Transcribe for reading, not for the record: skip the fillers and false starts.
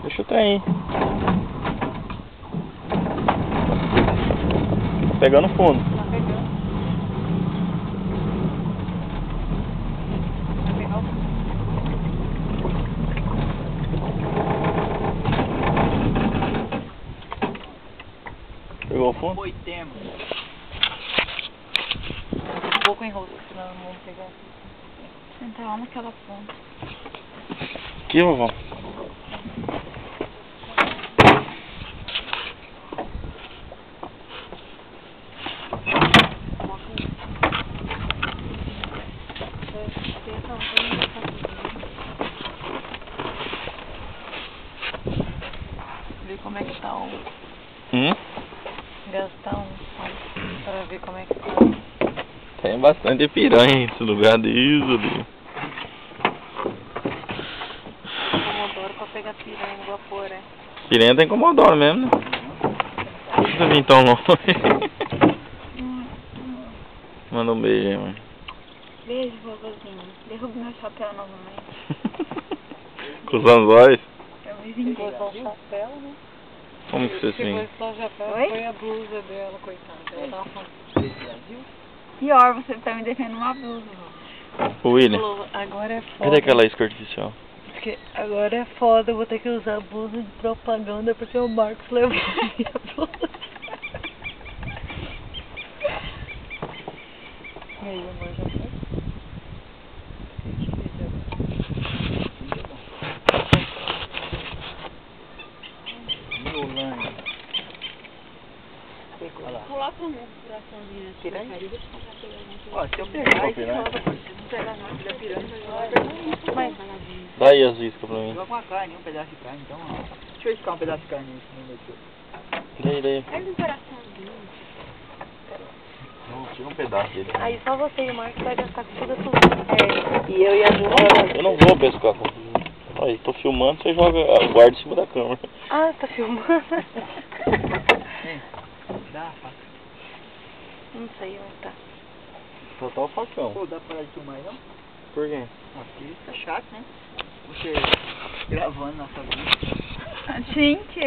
Deixa o trem. Pegando fundo. Tá pegando. Vai pegar o fundo. Pegou o fundo? Foi tempo. Um pouco em rosto, senão não vamos pegar. Entrar lá naquela ponta. Aqui, vovó. Ver como é que tá o... Gastar um para ver como é que tá. Tem bastante piranha nesse lugar deles ali. Comodoro pra pegar piranha no vapor, é. Piranha tem Comodoro mesmo, né? Por que você vem tão longe? Manda um beijo aí, mãe. Beijo, vovozinho. Derruba meu chapéu novamente. Com os anzóis? Eu me vim com o chapéu, né? Como que você se Pegou vem? só o chapéu, Oi? foi a blusa dela, coitada. Ela tava falando. Pior, você tá me defendendo uma blusa. O William, Falou, agora é foda. cadê aquela isca artificial? Porque agora é foda, eu vou ter que usar a blusa de propaganda porque o Marcos levou a minha blusa. E aí, amor, já foi? Coloca um coraçãozinho assim. Piranha? Ó, se eu Ó, pegar e piranha. joga, pô. Se não pegar não, se der piranha, vai jogar. Mas, Dá aí as iscas pra mim. Joga uma carne, um pedaço de carne, então, ó. Deixa eu escar um pedaço de carne nesse mundo aqui. Daí. Faz um coraçãozinho. Não, tira um pedaço dele. aí só você e o Marcos vai gastar com toda a sua. É, e eu e a Ju. Eu não vou pescar com Aí, tô filmando, você joga, guarda em cima da câmera. Ah, tá filmando? Dá a faca. Não sei onde tá. Soltar o facão. Pô, dá pra parar de filmar aí, não? Por quê? Ah, porque fica chato, né? Você gravando nossa vida. Gente,